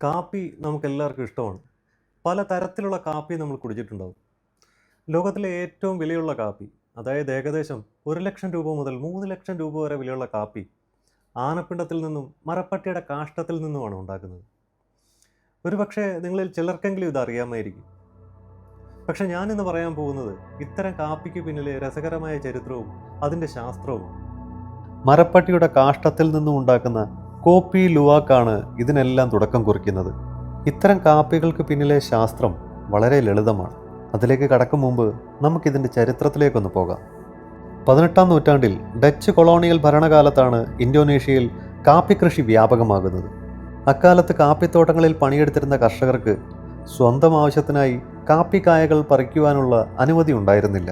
കാപ്പി നമുക്കെല്ലാവർക്കും ഇഷ്ടമാണ്. പല തരത്തിലുള്ള കാപ്പി നമ്മൾ കുടിച്ചിട്ടുണ്ടാവും. ലോകത്തിലെ ഏറ്റവും വിലയുള്ള കാപ്പി, അതായത് ഏകദേശം 1,00,000 രൂപ മുതൽ 3,00,000 രൂപ വരെ വിലയുള്ള കാപ്പി ആനപ്പിണ്ടത്തിൽ നിന്നും മരപ്പട്ടിയുടെ കാഷ്ടത്തിൽ നിന്നുമാണ് ഉണ്ടാക്കുന്നത്. ഒരുപക്ഷെ നിങ്ങളിൽ ചിലർക്കെങ്കിലും ഇത് അറിയാമായിരിക്കും. പക്ഷെ ഞാനിന്ന് പറയാൻ പോകുന്നത് ഇത്തരം കാപ്പിക്ക് പിന്നിലെ രസകരമായ ചരിത്രവും അതിൻ്റെ ശാസ്ത്രവുമാണ്. മരപ്പട്ടിയുടെ കാഷ്ടത്തിൽ നിന്നും ഉണ്ടാക്കുന്ന കോപ്പി ലുവാക്കാണ് ഇതിനെല്ലാം തുടക്കം കുറിക്കുന്നത്. ഇത്തരം കാപ്പികൾക്ക് പിന്നിലെ ശാസ്ത്രം വളരെ ലളിതമാണ്. അതിലേക്ക് കടക്കും മുമ്പ് നമുക്കിതിൻ്റെ ചരിത്രത്തിലേക്കൊന്ന് പോകാം. 18-ാം നൂറ്റാണ്ടിൽ ഡച്ച് കൊളോണിയൽ ഭരണകാലത്താണ് ഇന്തോനേഷ്യയിൽ കാപ്പി കൃഷി വ്യാപകമാകുന്നത്. അക്കാലത്ത് കാപ്പിത്തോട്ടങ്ങളിൽ പണിയെടുത്തിരുന്ന കർഷകർക്ക് സ്വന്തം ആവശ്യത്തിനായി കാപ്പിക്കായകൾ പറിക്കുവാനുള്ള അനുമതി ഉണ്ടായിരുന്നില്ല.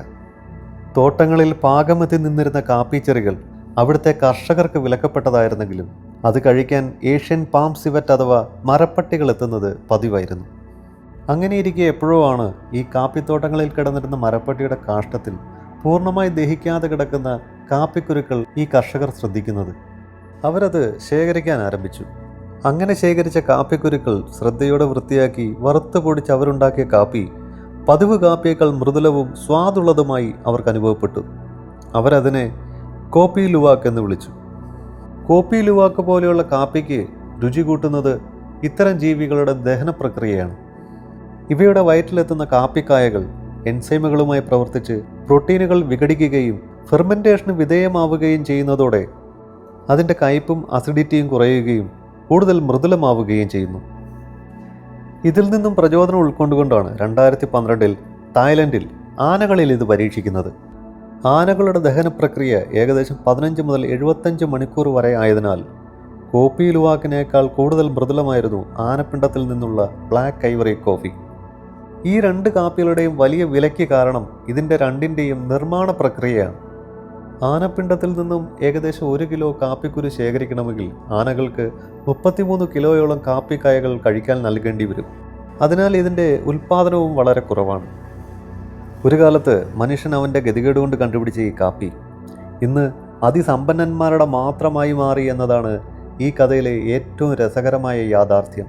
തോട്ടങ്ങളിൽ പാകമെത്തി നിന്നിരുന്ന കാപ്പിച്ചെറികൾ അവിടുത്തെ കർഷകർക്ക് വിലക്കപ്പെട്ടതായിരുന്നെങ്കിലും അത് കഴിക്കാൻ ഏഷ്യൻ പാം സിവറ്റ് അഥവാ മരപ്പട്ടികൾ എത്തുന്നത് പതിവായിരുന്നു. അങ്ങനെയിരിക്കെ എപ്പോഴോ ആണ് ഈ കാപ്പിത്തോട്ടങ്ങളിൽ കിടന്നിരുന്ന മരപ്പട്ടിയുടെ കാഷ്ടത്തിൽ പൂർണ്ണമായി ദഹിക്കാതെ കിടക്കുന്ന കാപ്പിക്കുരുക്കൾ ഈ കർഷകർ ശ്രദ്ധിക്കുന്നത്. അവരത് ശേഖരിക്കാൻ ആരംഭിച്ചു. അങ്ങനെ ശേഖരിച്ച കാപ്പിക്കുരുക്കൾ ശ്രദ്ധയോടെ വൃത്തിയാക്കി വറുത്ത് പൊടിച്ച് അവരുണ്ടാക്കിയ കാപ്പി പതിവ് കാപ്പിയേക്കാൾ മൃദുലവും സ്വാദുള്ളതുമായി അവർക്ക് അനുഭവപ്പെട്ടു. അവരതിനെ കോപ്പി ലുവാക്ക് എന്ന് വിളിച്ചു. കോപ്പി ലുവാക്ക് പോലെയുള്ള കാപ്പിക്ക് രുചി കൂട്ടുന്നത് ഇത്തരം ജീവികളുടെ ദഹന പ്രക്രിയയാണ്. ഇവയുടെ വയറ്റിലെത്തുന്ന കാപ്പിക്കായകൾ എൻസൈമുകളുമായി പ്രവർത്തിച്ച് പ്രോട്ടീനുകൾ വിഘടിക്കുകയും ഫെർമെൻറ്റേഷന് വിധേയമാവുകയും ചെയ്യുന്നതോടെ അതിൻ്റെ കയ്പും അസിഡിറ്റിയും കുറയുകയും കൂടുതൽ മൃദുലമാവുകയും ചെയ്യുന്നു. ഇതിൽ നിന്നും പ്രചോദനം ഉൾക്കൊണ്ടുകൊണ്ടാണ് 2012 തായ്ലൻഡിൽ ആനകളിൽ ഇത് പരീക്ഷിക്കുന്നത്. ആനകളുടെ ദഹന പ്രക്രിയ ഏകദേശം 15 മുതൽ 75 മണിക്കൂർ വരെ ആയതിനാൽ കോപ്പി ലുവാക്കിനേക്കാൾ കൂടുതൽ മൃദുലമായിരുന്നു ആനപ്പിണ്ടത്തിൽ നിന്നുള്ള ബ്ലാക്ക് ഐവറി കോഫി. ഈ രണ്ട് കാപ്പികളുടെയും വലിയ വിലയ്ക്ക് കാരണം ഇതിൻ്റെ രണ്ടിൻ്റെയും നിർമ്മാണ പ്രക്രിയയാണ്. ആനപ്പിണ്ടത്തിൽ നിന്നും ഏകദേശം 1 കിലോ കാപ്പിക്കുരു ശേഖരിക്കണമെങ്കിൽ ആനകൾക്ക് 33 കിലോയോളം കാപ്പിക്കായകൾ കഴിക്കാൻ നൽകേണ്ടി വരും. അതിനാൽ ഇതിൻ്റെ ഉൽപ്പാദനവും വളരെ കുറവാണ്. ഒരു കാലത്ത് മനുഷ്യൻ അവൻ്റെ ഗതികേട് കൊണ്ട് കണ്ടുപിടിച്ച ഈ കാപ്പി ഇന്ന് അതിസമ്പന്നന്മാരുടെ മാത്രമായി മാറി എന്നതാണ് ഈ കഥയിലെ ഏറ്റവും രസകരമായ യാഥാർത്ഥ്യം.